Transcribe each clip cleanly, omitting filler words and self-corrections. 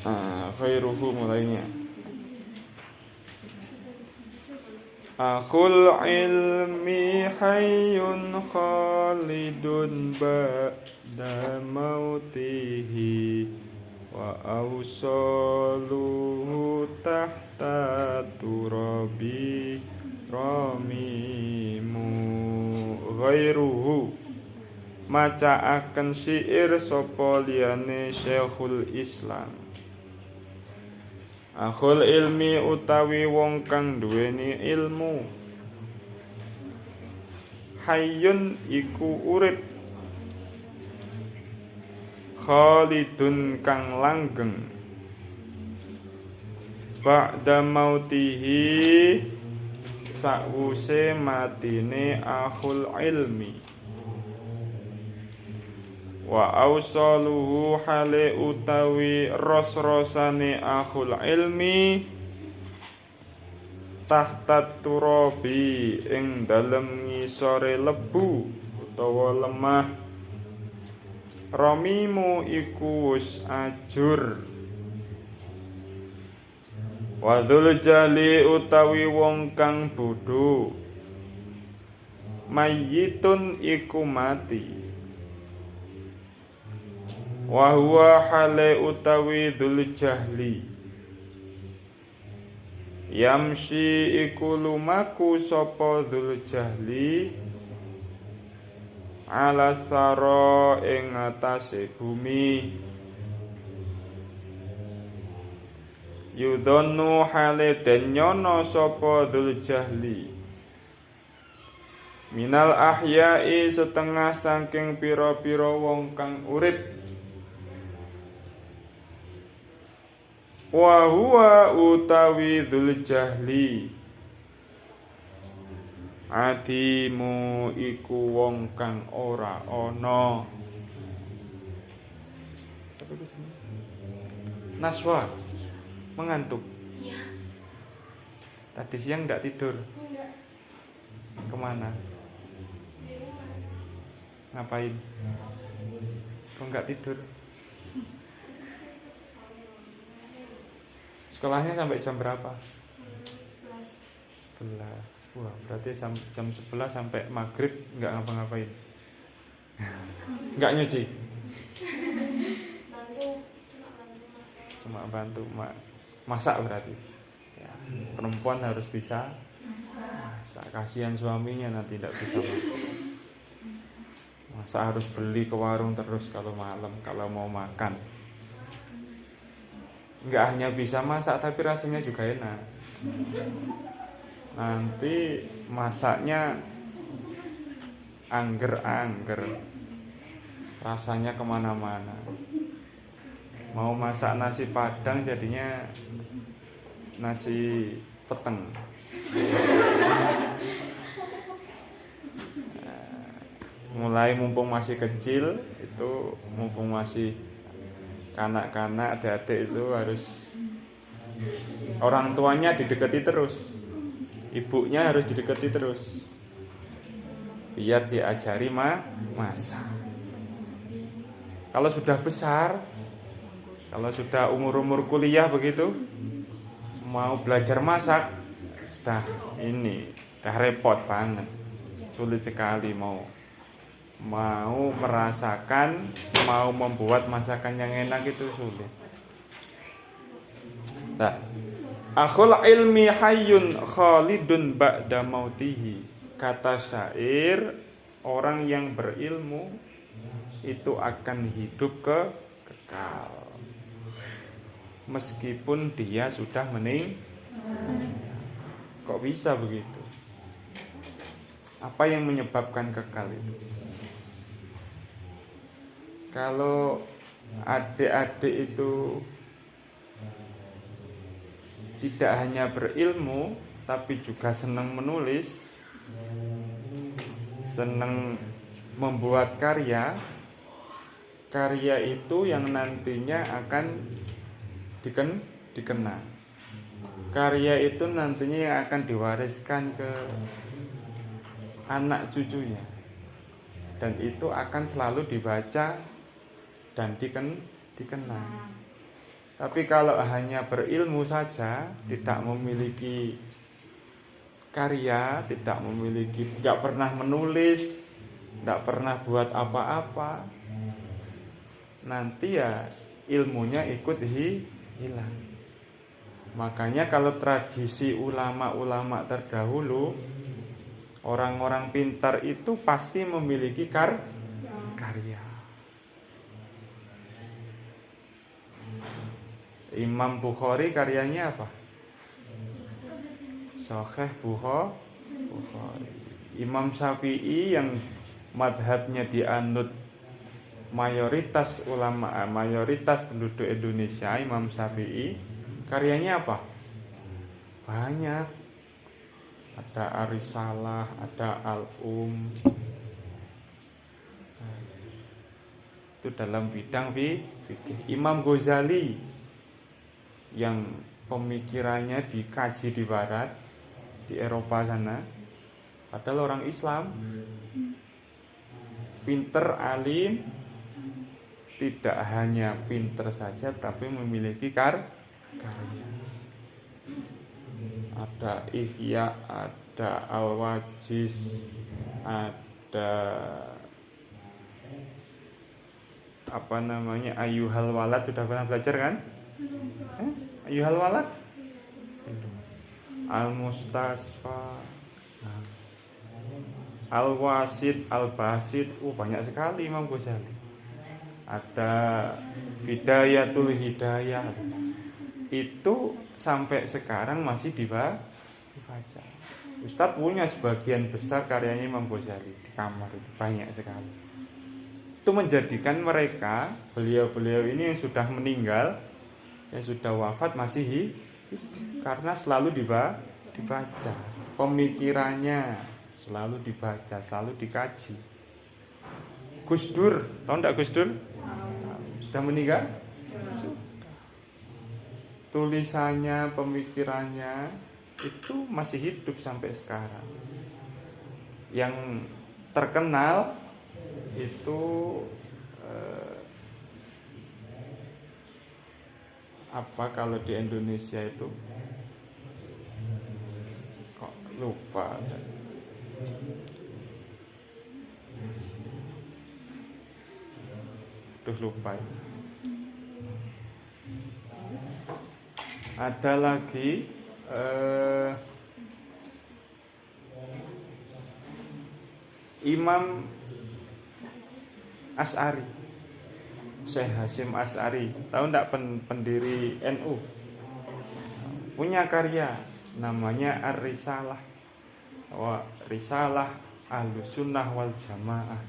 Khairuhu mulainya. Akhul ilmi hayyun khalidun ba'da mautihi wa awsaluhu tahta turabi ramimu ghairuhu macaaken syair sapa liyane Syekhul Islam. Akhul ilmi utawi wong kang duweni ilmu, hayyun iku urip, khalidun kang langgeng, ba'da mautihi sakwuse matine akhul ilmi, wa awsaluhu hale utawi ros-rosane akhul ilmi tahta turabi ing dalem ngisore lebu utawa lemah ramimu iku wis ajur wadul jali utawi wong kang bodho mayyitun iku mati wa huwa hale utawi dzul jahli yamshi iku lumaku sapa dzul jahli ala sara ing atase bumi yudhanu hale den nyono sapa dzul jahli minal ahya'i setengah saking pira-pira wong kang urip wa huwa utawi dzul jahli adimu iku wong kang ora ana. Naswa mengantuk. Iya. Tadi siang enggak tidur. Enggak. Kemana? Di rumah. Ngapain? Kok enggak tidur? Sekolahnya sampai jam berapa? Jam 11. 11. Wah, berarti jam 11 sampai maghrib nggak ngapa-ngapain. Nggak nyuci. Cuma bantu masak berarti. Ya, perempuan harus bisa masak. Kasihan suaminya nanti tidak bisa masak. Masak harus beli ke warung terus kalau malam kalau mau makan. Nggak hanya bisa masak tapi rasanya juga enak. Nanti masaknya angger-angger, rasanya kemana-mana. Mau masak nasi padang jadinya nasi peteng. Mulai mumpung masih kecil itu, mumpung masih kanak-kanak, adik-adik itu harus orang tuanya didekati terus, ibunya harus didekati terus, biar diajari masak. Kalau sudah besar, kalau sudah umur-umur kuliah begitu, mau belajar masak, sudah repot banget, sulit sekali mau merasakan, mau membuat masakan yang enak itu sulit. Nah, akhul ilmi hayyun khalidun ba'da mautihi. Kata syair, orang yang berilmu itu akan hidup kekal meskipun dia sudah meninggal. Kok bisa begitu? Apa yang menyebabkan kekal itu? Kalau adik-adik itu tidak hanya berilmu, tapi juga senang menulis, senang membuat karya itu yang nantinya akan dikenang. Karya itu nantinya yang akan diwariskan ke anak cucunya, dan itu akan selalu dibaca dan dikenang. Tapi kalau hanya berilmu saja, tidak memiliki karya, nggak pernah menulis, nggak pernah buat apa-apa, nanti ya ilmunya ikut hilang. Makanya kalau tradisi ulama-ulama terdahulu, orang-orang pintar itu pasti memiliki karya. Imam Bukhari karyanya apa? Sahih Bukhari. Imam Syafi'i yang madhabnya dianut mayoritas ulama, mayoritas penduduk Indonesia, Imam Syafi'i karyanya apa? Banyak. Ada Ar-Risalah, ada itu dalam bidang fikih. Imam Ghazali yang pemikirannya dikaji di barat, di Eropa sana, padahal orang Islam, pinter, alim, tidak hanya pinter saja tapi memiliki karya. Ada Ihya, ada Al-Wajiz, ada Ayyuhal Walad. Sudah pernah belajar kan? Ayyuhal Walad, Al-Mustasfa, Al-Wasid, Al-Basid. Banyak sekali Imam Ghazali. Ada Bidayatul Hidayah. Itu sampai sekarang masih dibaca. Ustadz punya sebagian besar karyanya Imam Ghazali di kamar itu, banyak sekali. Itu menjadikan mereka, beliau-beliau ini yang sudah meninggal, yang sudah wafat, masih hidup karena selalu dibaca. Pemikirannya selalu dibaca, selalu dikaji. Gus Dur, tahu enggak Gus Dur? Sudah meninggal? Tulisannya, pemikirannya itu masih hidup sampai sekarang. Yang terkenal itu apa kalau di Indonesia itu kok lupa. Lupa. Ada lagi Imam Asy'ari, Syekh Hasyim Asy'ari, tahu enggak, pendiri NU, punya karya namanya Ar-Risalah, Risalah Ahlussunnah wal Jamaah.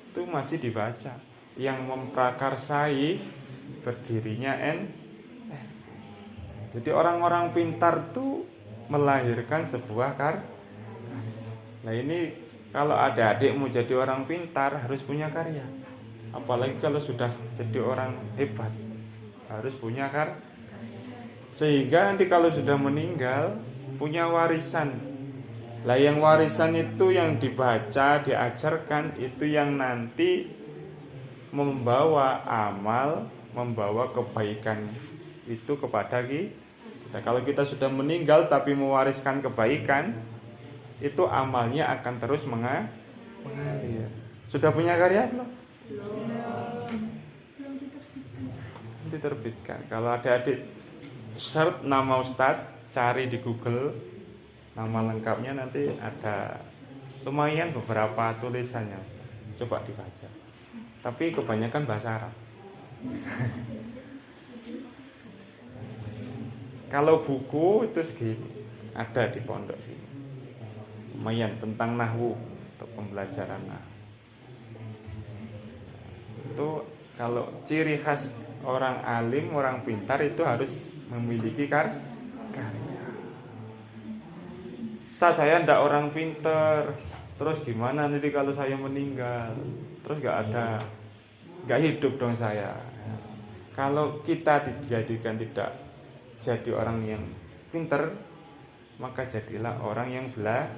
Itu masih dibaca. Yang memprakarsai berdirinya Jadi orang-orang pintar tuh melahirkan sebuah karya. Nah ini kalau adik-adik mau jadi orang pintar harus punya karya. Apalagi kalau sudah jadi orang hebat harus punya karya. Sehingga nanti kalau sudah meninggal punya warisan. Lah yang warisan itu yang dibaca, diajarkan, itu yang nanti membawa amal, membawa kebaikan itu kepada kita. Kalau kita sudah meninggal tapi mewariskan kebaikan, itu amalnya akan terus mengalir. Sudah punya karya belum? Diterbitkan. Kalau adik-adik search nama Ustadz, cari di Google nama lengkapnya, nanti ada lumayan beberapa tulisannya. Coba dibaca. Tapi kebanyakan bahasa Arab. Kalau buku itu segini, ada di pondok sini. Lumayan tentang nahwu, untuk pembelajaran nahwu. Itu kalau ciri khas orang alim, orang pintar itu harus memiliki karya. Ustaz, saya ndak orang pintar, terus gimana nanti kalau saya meninggal? Terus nggak hidup dong saya. Kalau kita dijadikan tidak jadi orang yang pintar, maka jadilah orang yang belajar.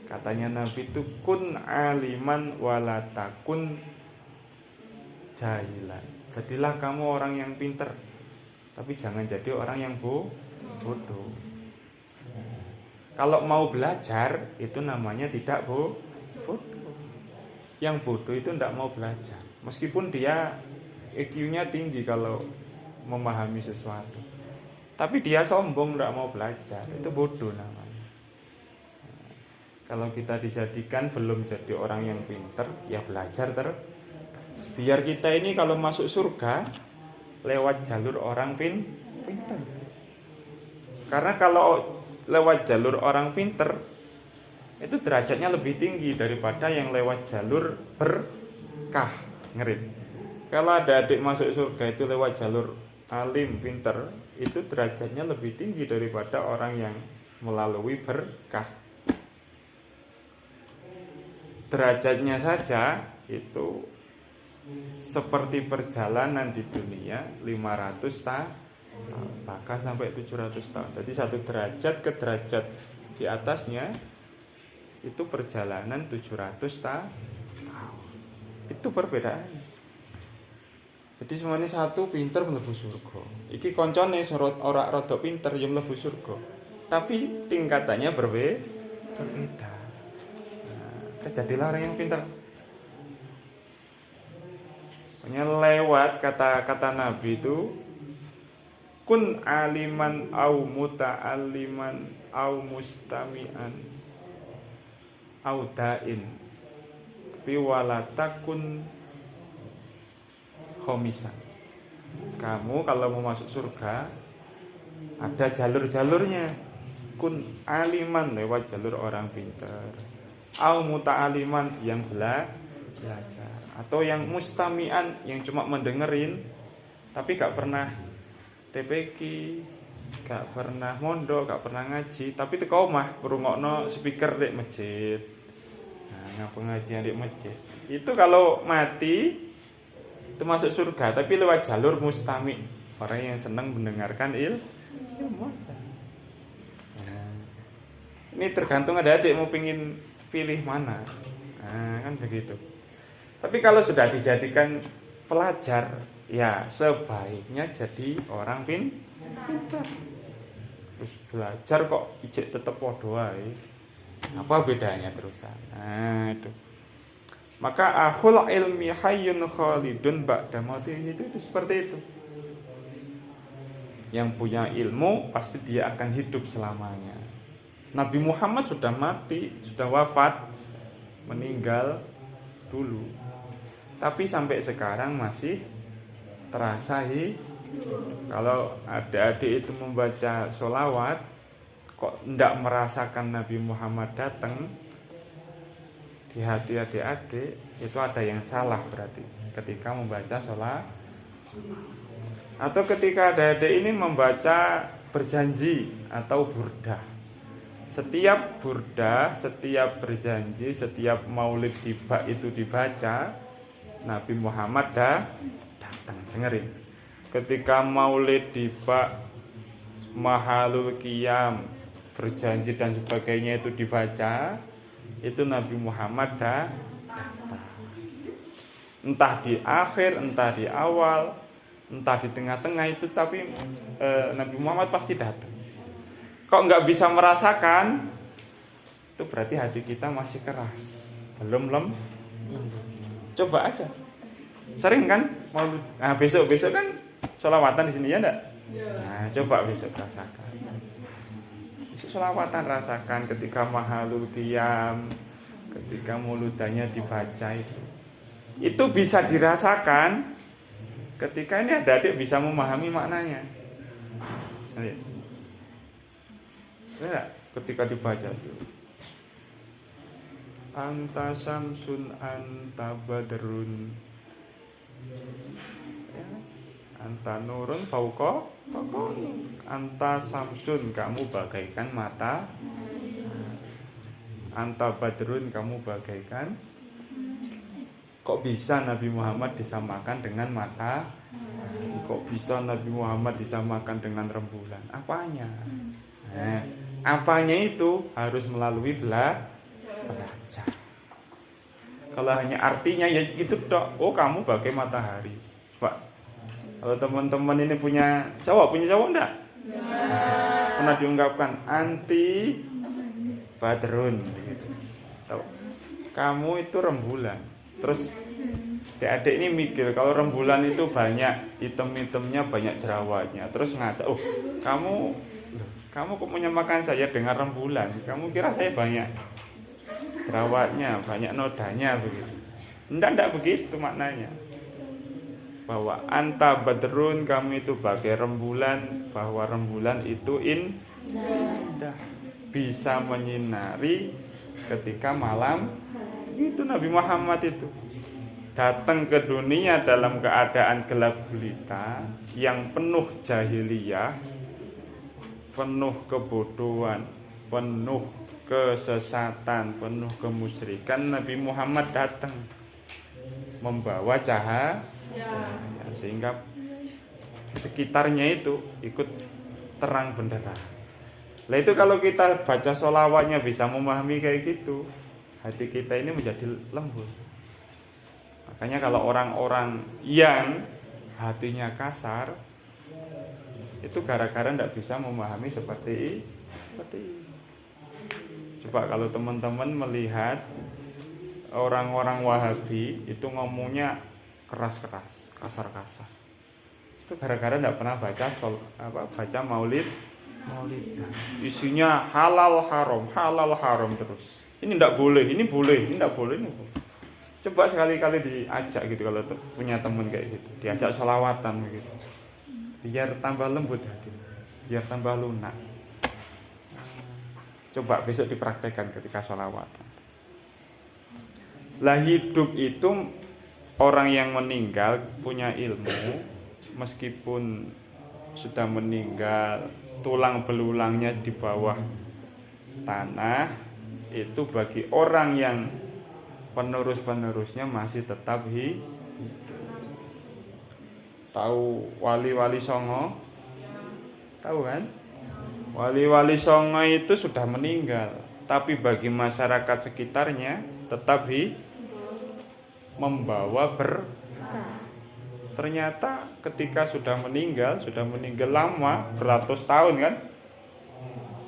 Katanya Nabi itu kun aliman wala takun jahilan. Jadilah kamu orang yang pinter, tapi jangan jadi orang yang bodoh. Kalau mau belajar itu namanya tidak bodoh. Yang bodoh itu tidak mau belajar, meskipun dia IQ-nya tinggi kalau memahami sesuatu, tapi dia sombong tidak mau belajar, itu bodoh namanya. Kalau kita dijadikan belum jadi orang yang pinter, ya belajar biar kita ini kalau masuk surga lewat jalur orang pinter. Karena kalau lewat jalur orang pinter itu derajatnya lebih tinggi daripada yang lewat jalur berkah. Ngeri. Kalau ada adik masuk surga itu lewat jalur alim pinter, itu derajatnya lebih tinggi daripada orang yang melalui berkah. Derajatnya saja itu seperti perjalanan di dunia 500 tahun, bahkan sampai 700 tahun. Jadi satu derajat ke derajat di atasnya itu perjalanan 700 tahun. Itu perbedaannya. Jadi semuanya satu pinter mlebu surga. Iki koncone ora rada pinter ya mlebu surga. Tapi tingkatannya berbeda. Nah, jadilah orang yang pinter. Hanya lewat kata-kata Nabi itu kun aliman au muta'alliman au mustami'an au da'in fi walatakun khomisan. Kamu kalau mau masuk surga ada jalur-jalurnya. Kun aliman lewat jalur orang pintar, au muta'alliman yang belajar, atau yang mustami'an yang cuma mendengerin tapi gak pernah TPQ, gak pernah mondok, gak pernah ngaji, tapi teko omah ngrungokno speaker di masjid. Nah, pengajian di masjid. Itu kalau mati itu masuk surga, tapi lewat jalur mustami', orang yang senang mendengarkan ilmu aja. Nah, ini tergantung ada adik mau pingin pilih mana. Nah, kan begitu. Tapi kalau sudah dijadikan pelajar, ya sebaiknya jadi orang pintar. Terus belajar kok ijek tetep podo wae. Apa bedanya terusan? Nah, itu. Maka akhul ilmi hayyun khalidun ba'da mautihi itu seperti itu. Yang punya ilmu pasti dia akan hidup selamanya. Nabi Muhammad sudah mati, sudah wafat, meninggal dulu. Tapi sampai sekarang masih terasa kalau adik-adik itu membaca sholawat kok tidak merasakan Nabi Muhammad datang di hati adik-adik, itu ada yang salah berarti ketika membaca sholawat. Atau ketika adik-adik ini membaca berjanji atau burdah. Setiap burdah, setiap berjanji, setiap maulid tiba itu dibaca, Nabi Muhammad datang. Dengerin. Ketika maulid tiba, mahalul qiyam, berjanji dan sebagainya itu dibaca, itu Nabi Muhammad datang. Entah di akhir, entah di awal, entah di tengah-tengah itu, tapi Nabi Muhammad pasti datang. Kok nggak bisa merasakan? Itu berarti hati kita masih keras, belum Coba aja. Sering kan mau besok kan sholawatan di sini ya enggak? Nah, coba besok rasakan. Besok sholawatan rasakan ketika mahalul qiyam, ketika muludanya dibaca itu. Itu bisa dirasakan ketika ini adik-adik bisa memahami maknanya. Ya, ketika dibaca itu. Anta samsun anta badrun, anta nurun fauqa, anta samsun, kamu bagaikan mata, anta badrun, kamu bagaikan. Kok bisa Nabi Muhammad disamakan dengan mata? Kok bisa Nabi Muhammad disamakan dengan rembulan? Apanya? Nah, apanya itu harus melalui belajar. Kalau hanya artinya ya itu dok. Oh, kamu bagai matahari. Pak, Kalau teman-teman ini punya cowok enggak? Pernah diungkapkan anti badrun gitu. Tahu. Kamu itu rembulan. Terus adik-adik ini mikir kalau rembulan itu banyak item-itemnya, banyak jerawatnya. Terus ngata, "Oh, kamu kok menyamakan saya dengan rembulan? Kamu kira saya banyak jerawatnya, banyak nodanya begitu?" Enggak begitu maknanya. Bahwa anta badrun, kamu itu bagai rembulan, bahwa rembulan itu indah, bisa menyinari ketika malam. Itu Nabi Muhammad itu datang ke dunia dalam keadaan gelap gulita, yang penuh jahiliyah, penuh kebodohan, penuh kesesatan, penuh kemusyrikan. Nabi Muhammad datang membawa cahaya, sehingga sekitarnya itu ikut terang benderang. Lah itu kalau kita baca sholawatnya bisa memahami kayak gitu, hati kita ini menjadi lembut. Makanya kalau orang-orang yang hatinya kasar, itu gara-gara tidak bisa memahami seperti ini. Coba kalau teman-teman melihat orang-orang Wahabi itu ngomongnya keras-keras, kasar-kasar. Itu gara-gara tidak pernah baca maulid. Isinya halal haram terus. Ini tidak boleh, ini boleh, ini tidak boleh, ini boleh. Coba sekali-kali diajak gitu kalau punya teman kayak gitu, diajak sholawatan gitu, biar tambah lembut hati, biar tambah lunak. Coba besok dipraktekkan ketika sholawatan. Lah hidup itu orang yang meninggal punya ilmu, meskipun sudah meninggal, tulang belulangnya di bawah tanah, itu bagi orang yang penerus-penerusnya masih tetap hidup. Tahu wali-wali songo? Tahu kan? Wali-wali songo itu sudah meninggal, tapi bagi masyarakat sekitarnya tetap membawa berkah. Ternyata ketika sudah meninggal lama, beratus tahun kan,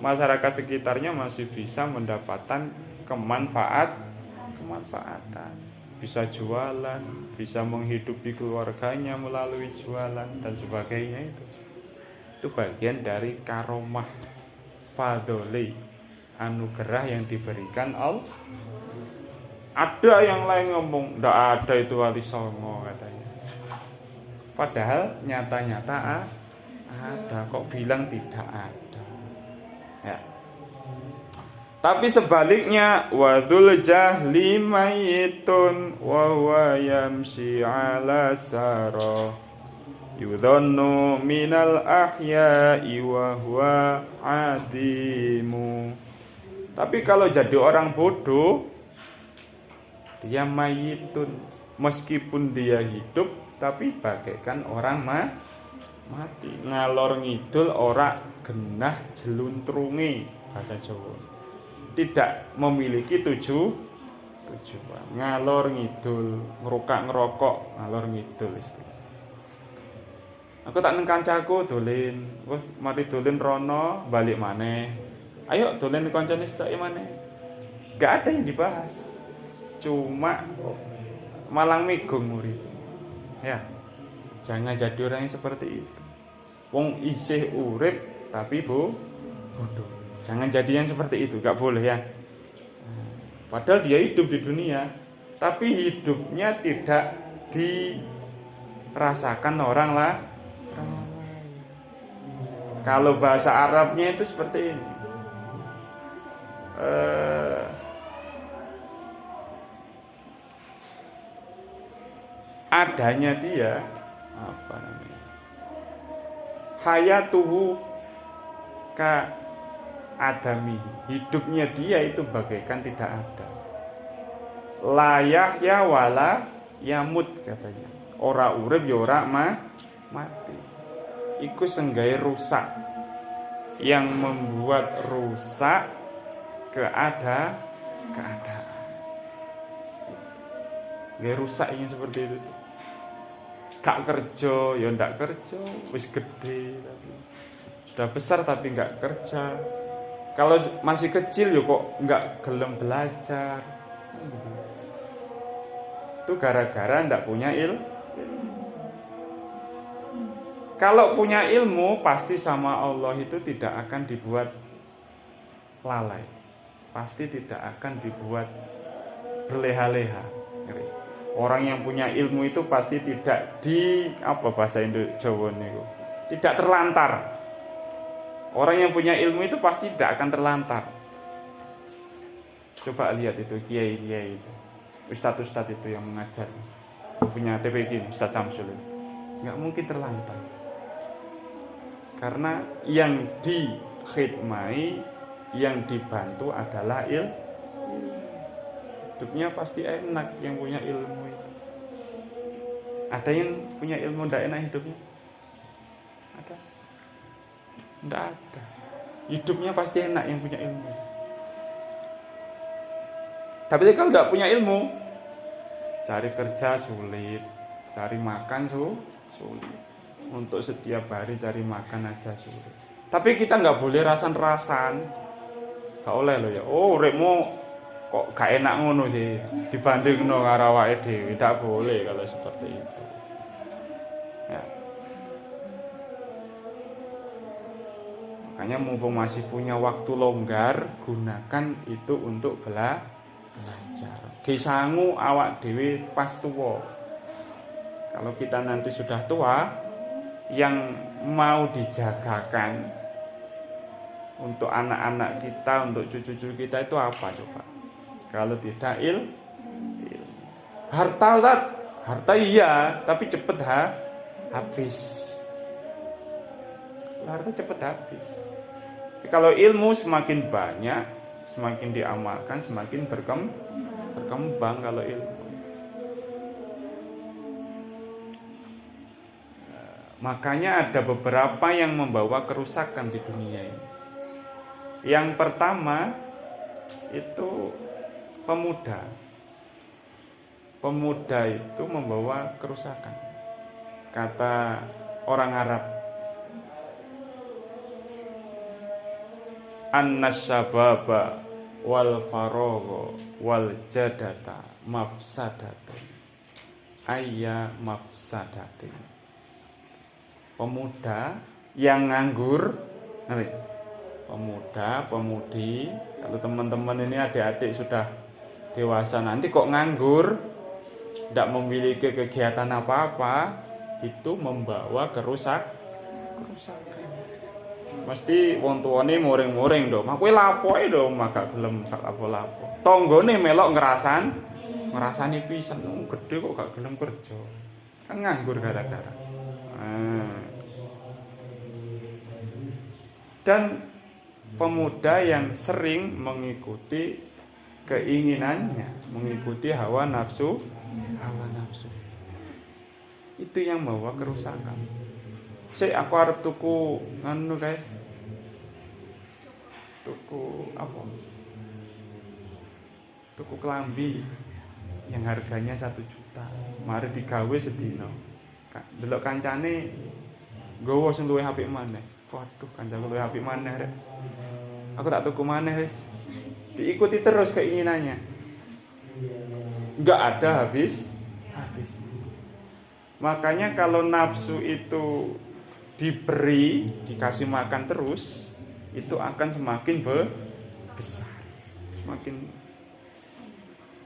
masyarakat sekitarnya masih bisa mendapatkan kemanfaatan, bisa jualan, bisa menghidupi keluarganya melalui jualan dan sebagainya. Itu bagian dari karomah fadholi, anugerah yang diberikan Allah. Ada yang lain ngomong ndak ada itu wali songo katanya, padahal nyata-nyata ada. Kok bilang tidak ada ya? Tapi sebaliknya, wadzul jahli mayitun wa huwa yamshi ala sara yudhannu minal ahya'i wa huwa adimu. Tapi kalau jadi orang bodoh, dia mayitun, meskipun dia hidup tapi bagaikan orang mati. Ngalor ngidul ora genah jeluntrungi, bahasa Jawa. Tidak memiliki tujuan. Ngalor ngidul, ngerokok, ngalor ngidul istilah. Aku tak neng kancaku dolen, wis mari dolen rono balik maneh. Ayo dolen kancane sedake maneh. Gak ada yang dibahas. Cuma malang migung murid. Ya. Jangan jadi orang yang seperti itu. Wong isih urip tapi bodoh. Jangan jadi yang seperti itu, gak boleh ya. Padahal dia hidup di dunia, tapi hidupnya tidak dirasakan orang lain. Kalau bahasa Arabnya itu seperti ini. Adanya dia, apa namanya? Hayatuhu ka adami, hidupnya dia itu bagaikan tidak ada. Layah ya wala yamut katanya. Ora urip ya ora mati. Iku senggai rusak, yang membuat rusak keadaan. Gaya rusak yang seperti itu. gak kerja, ya ndak kerja, wis gede tapi sudah besar tapi nggak kerja. Kalau masih kecil ya kok nggak gelem belajar. Itu gara-gara ndak punya ilmu. Kalau punya ilmu pasti sama Allah itu tidak akan dibuat lalai. Pasti tidak akan dibuat berleha-leha. Orang yang punya ilmu itu pasti tidak bahasa Jawa niku. Tidak terlantar. Orang yang punya ilmu itu pasti tidak akan terlantar. Coba lihat itu kiai-kiai itu. Ustadz-ustadz itu yang mengajar. Punya TPG Ustadz Samsul itu. Enggak mungkin terlantar. Karena yang dikhidmai, yang dibantu adalah ilmu. Hidupnya pasti enak yang punya ilmu itu. Ada yang punya ilmu tidak enak hidupnya? Ada? Tidak ada. Hidupnya pasti enak yang punya ilmu. Tapi kalau tidak punya ilmu, cari kerja sulit, cari makan sulit. Untuk setiap hari cari makan aja sulit. Tapi kita nggak boleh rasan-rasan. Gak oleh loh ya. Oh, rekmu kok gak enak ngono sih dibandingno karo awake dhewe. Tidak boleh kalau seperti itu. Ya. Makanya mumpung masih punya waktu longgar, gunakan itu untuk belajar. Ge sangu awak dhewe pas tuwa. Kalau kita nanti sudah tua, yang mau dijagakan untuk anak-anak kita, untuk cucu-cucu kita itu apa coba? Kalau tidak ilmu. Harta iya, tapi cepet habis. Harta cepet habis. Jadi kalau ilmu semakin banyak, semakin diamalkan, semakin berkembang kalau ilmu. Makanya ada beberapa yang membawa kerusakan di dunia ini. Yang pertama itu pemuda. Pemuda itu membawa kerusakan. Kata orang Arab, an-nasyababa wal faragha wal jadata mafsadatun ayya mafsadatin. Pemuda yang nganggur, pemuda, pemudi, kalau teman-teman ini adik-adik sudah dewasa nanti kok nganggur, tidak memiliki kegiatan apa-apa, itu membawa kerusakan. Mesti wong tuane muring-muring dong. Mak kowe lapoke dong, mak gak gelem sak lapo-lapo. Tanggane melok ngrasani pisan, gede kok gak gelem kerja. Kan nganggur gara-gara. Dan pemuda yang sering mengikuti keinginannya, mengikuti hawa nafsu, itu yang membawa kerusakan. Aku arep tuku nganu kae. Tuku apa? Tuku kelambi yang harganya 1 juta. Mari digawe sedina. Delok kancane nggawa sing luwih apik maneh. Waduh, kancaku luwih apik maneh rek. Aku tak tuku maneh wis. Diikuti terus keinginannya. Enggak ada habis. Makanya kalau nafsu itu diberi, dikasih makan terus, itu akan semakin besar.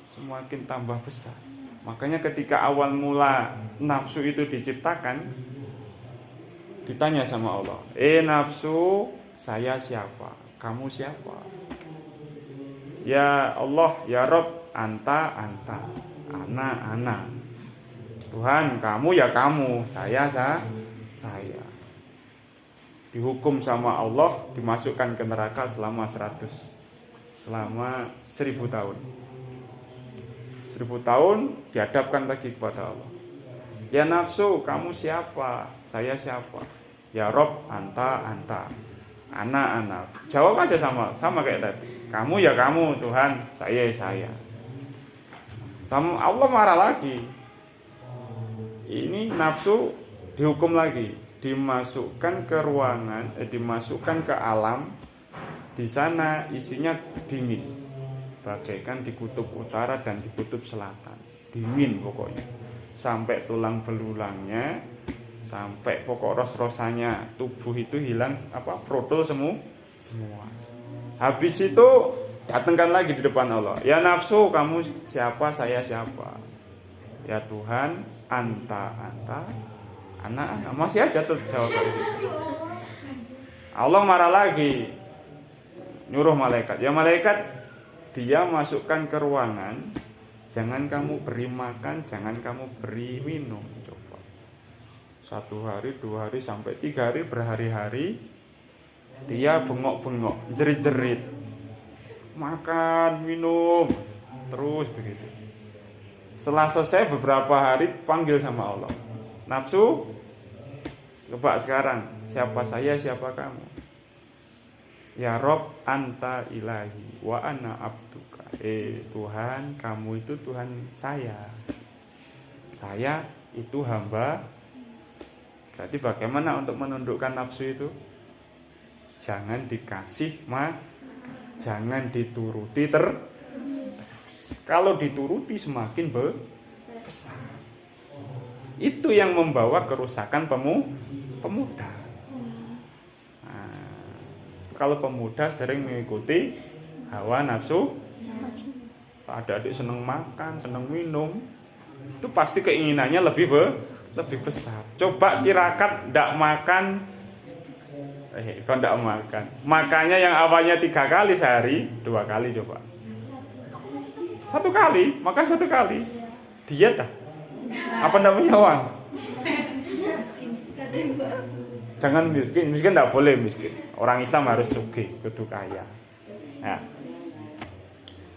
Semakin tambah besar. Makanya ketika awal mula nafsu itu diciptakan, ditanya sama Allah, nafsu, saya siapa? Kamu siapa? Ya Allah, ya Rabb, anta, ana. Tuhan, kamu ya kamu, saya. Dihukum sama Allah, dimasukkan ke neraka selama 1000 tahun. 1000 tahun dihadapkan lagi kepada Allah. Ya nafsu, kamu siapa? Saya siapa? Ya Rob, anta. Ana. Jawab aja sama kayak tadi. Kamu ya kamu, Tuhan, saya. Sama Allah marah lagi. ini nafsu dihukum lagi, dimasukkan ke ruangan, dimasukkan ke alam. Di sana isinya dingin, bagaikan di kutub utara dan di kutub selatan. Dingin pokoknya, sampai tulang belulangnya, sampai pokok ros-rosannya, tubuh itu hilang proto semua. Habis itu datangkan lagi di depan Allah. Ya nafsu, kamu siapa, saya siapa? Ya Tuhan, anta, anak. Masih aja tuh jawaban gitu. Allah marah lagi, nyuruh malaikat. Ya malaikat, dia masukkan ke ruangan. Jangan kamu beri makan, jangan kamu beri minum. Coba 1 hari, 2 hari, sampai 3 hari, berhari-hari dia bengok-bengok, jerit-jerit, makan, minum, terus begitu. Setelah selesai beberapa hari, panggil sama Allah. Nafsu, coba sekarang, siapa saya, siapa kamu? Ya Rob, anta ilahi wa ana abduka. Tuhan, kamu itu Tuhan saya. Saya itu hamba. Berarti bagaimana untuk menundukkan nafsu itu? Jangan dikasih jangan dituruti terus. Kalau dituruti semakin besar. Itu yang membawa kerusakan pemuda. Kalau pemuda sering mengikuti hawa nafsu, adik-adik seneng makan, seneng minum, itu pasti keinginannya lebih besar. Coba tirakat ndak makan, kok ndak makan, makannya yang awalnya 3 kali sehari, 2 kali coba. 1 kali, makan 1 kali, diet dah. Apa ndak punya uang? Jangan miskin ndak boleh miskin. Orang Islam harus sugih, kudu kaya. Nah,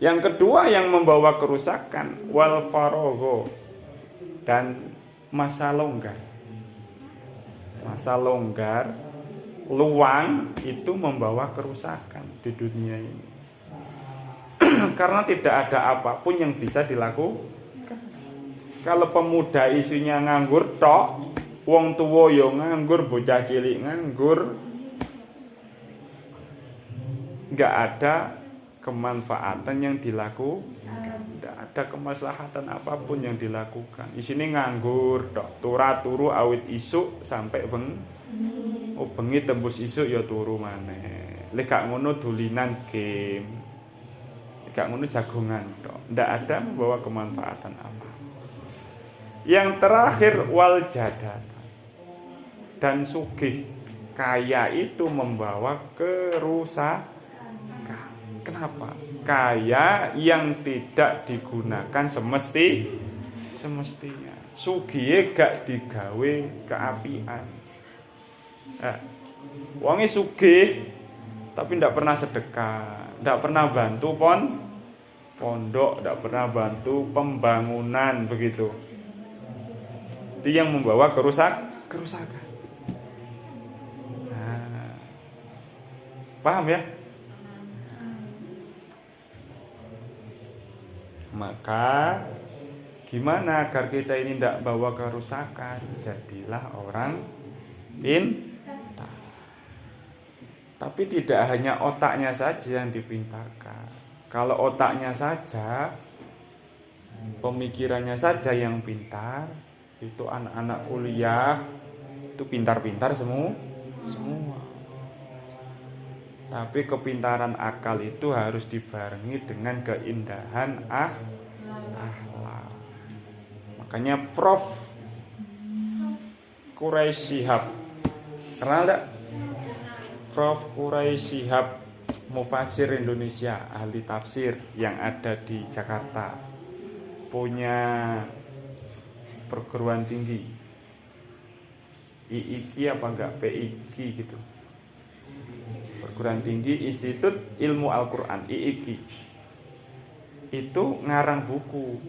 yang kedua yang membawa kerusakan wal faragho, dan masa longgar. Masa longgar, luang itu membawa kerusakan di dunia ini. Karena tidak ada apapun yang bisa dilakukan. Kalau pemuda isunya nganggur tok, wong tuwa yo nganggur, bocah cilik nganggur, enggak ada kemanfaatan yang dilakukan, enggak ada kemaslahatan apapun yang dilakukan. Isine nganggur tok, turu awit isuk sampai bengi tembus isuk ya turu maneh. Lek gak ngono dolinan game, gak ngono jagongan tok, enggak ada membawa kemanfaatan apa. Yang terakhir wal jadat, dan sugih, kaya itu membawa kerusakan. Kenapa? Kaya yang tidak digunakan semestinya. Sugih gak digawe keapian. Wonge sugih tapi ndak pernah sedekah, ndak pernah bantu pondok, ndak pernah bantu pembangunan, begitu. Itu yang membawa kerusakan. Nah, paham ya? Maka gimana agar kita ini tidak bawa kerusakan? Jadilah orang pintar. Tapi tidak hanya otaknya saja yang dipintarkan. Kalau otaknya saja, pemikirannya saja yang pintar, itu anak-anak kuliah itu pintar-pintar semua. Tapi kepintaran akal itu harus dibarengi dengan keindahan akhlak. Makanya Prof. Quraisy Shihab, kenal enggak? Prof. Quraisy Shihab, mufasir Indonesia, ahli tafsir yang ada di Jakarta, punya perguruan tinggi, IIQ apa enggak, PIQ gitu, perguruan tinggi Institut Ilmu Al-Quran, IIQ. Itu ngarang buku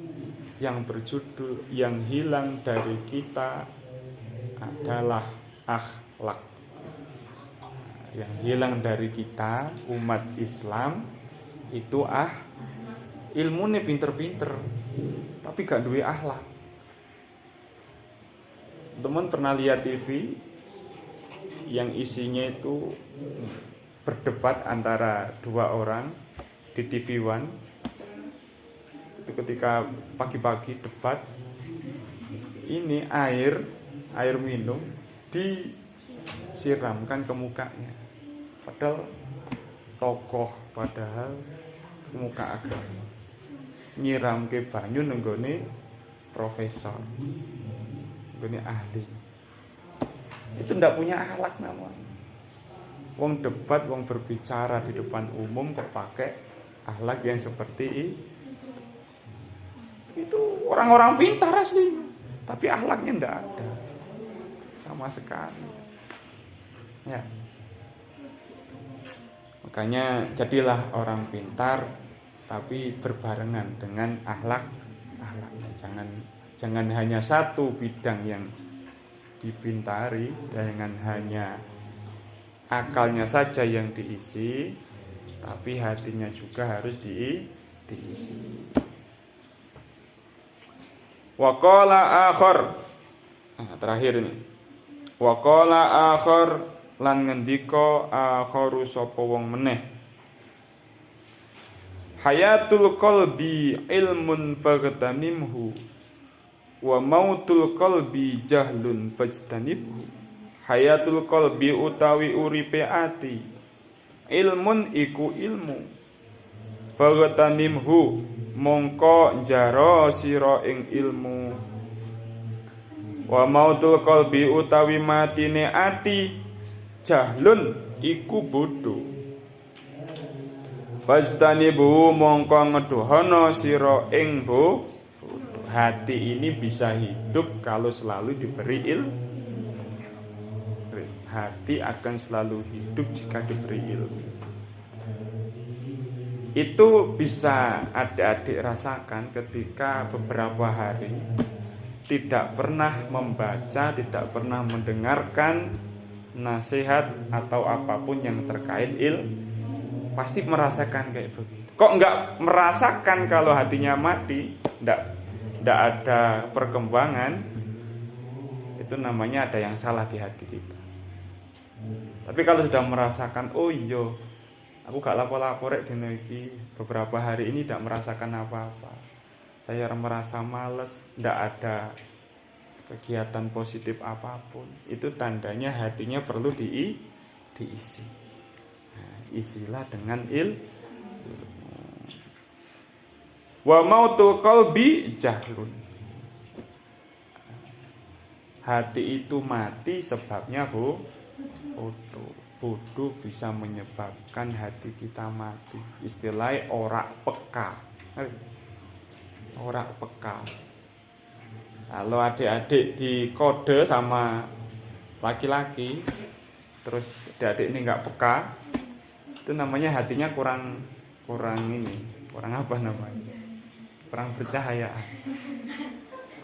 yang berjudul Yang Hilang Dari Kita Adalah Akhlak. Yang hilang dari kita umat Islam itu ilmunya pinter-pinter tapi gak duwe akhlak. teman pernah lihat TV yang isinya itu berdebat antara dua orang di TV One. Itu ketika pagi-pagi debat, ini air minum disiramkan ke mukanya. Padahal tokoh, padahal muka agama nyiram ke banyu nenggone profesor, nenggone ahli. Itu ndak punya akhlak namanya. Wong debat, wong berbicara di depan umum kok pakai akhlak yang seperti itu. Orang-orang pintar asli, tapi akhlaknya ndak ada sama sekali. Ya. Makanya jadilah orang pintar, tapi berbarengan dengan akhlaknya. Jangan hanya satu bidang yang dipintari, jangan hanya akalnya saja yang diisi, tapi hatinya juga harus diisi. Wa qala akhar. Terakhir ini. Wa qala akhar lan ngendika akharu sapa wong meneh. Hayatul qalbi ilmun faghtanimhu wa mautul qalbi jahlun fajtanibhu. Hayatul qalbi utawi uripe ati ilmun iku ilmu faghtanimhu mongko njaro sira ing ilmu. Wa mautul qalbi utawi matine ati jahlun iku bodho. Fajtanibu mongko ngedohono sira ing hati ini bisa hidup kalau selalu diberi ilmu. Hati akan selalu hidup jika diberi ilmu. Itu bisa adik-adik rasakan ketika beberapa hari tidak pernah membaca, tidak pernah mendengarkan nasihat atau apapun yang terkait ilmu. Pasti merasakan kayak begitu. Kok enggak merasakan kalau hatinya mati, enggak ada perkembangan? Itu namanya ada yang salah di hati kita. Tapi kalau sudah merasakan, oh iya, aku gak lapor-lapor dino iki, beberapa hari ini tidak merasakan apa-apa. Saya merasa malas, tidak ada kegiatan positif apapun. Itu tandanya hatinya perlu diisi. Isilah dengan wa mautul qalbi jahlun. Hati itu mati sebabnya bodoh bisa menyebabkan hati kita mati. Istilahnya ora peka. Ora peka. Kalau adik-adik dikode sama laki-laki, terus adik-adik ini nggak peka, itu namanya hatinya kurang apa namanya? Kurang bercahayaan.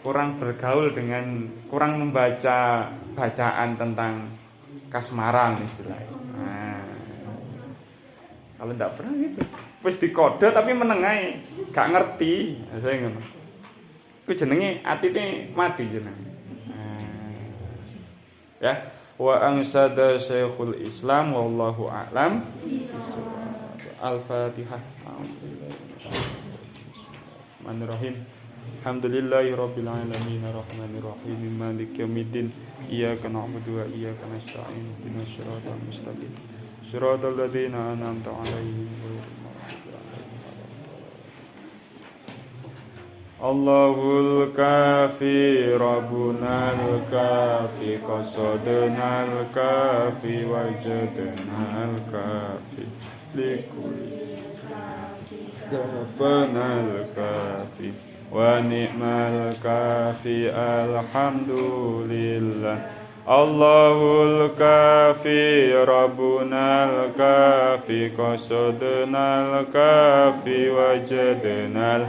Kurang bergaul dengan, kurang membaca bacaan tentang kasmaran istilahnya. Nah, kalau tidak pernah gitu, wis dikode tapi menengai, gak ngerti. Saya ngono. Ku jenenge atine mati jenenge. Ya. Wa ansada Syekhul Islam wallahu a'lam. Al-Fatihah. Bismillahirrahmanirrahim. Alhamdulillahi rabbil alamin arrahmanir rahim maliki yaumiddin iyyaka na'budu wa iyyaka nasta'in ihdinas siratal mustaqim siratal ladzina an'amta 'alaihim ghairil maghdubi 'alaihim waladdallin. Allahul kafi rabbunal kafi qasadnal kafi wajadnal kafi likulli kafanal kafi wa ni'mal kafi alhamdulillah. Allahul kafi rabbunal kafi qasadnal kafi wajadnal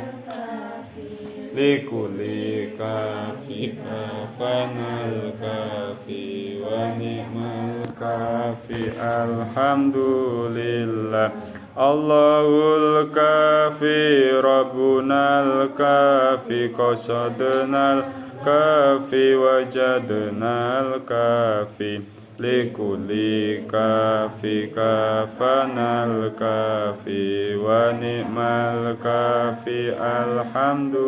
likulli kafi kafanal kafi wa ni'mal kafi alhamdulillah. Allahul kafi rabbunal kafi qasadnal kafi wajadnal kafi likulli kafi kafanal kafi wa ni'mal kafi alhamdulillah.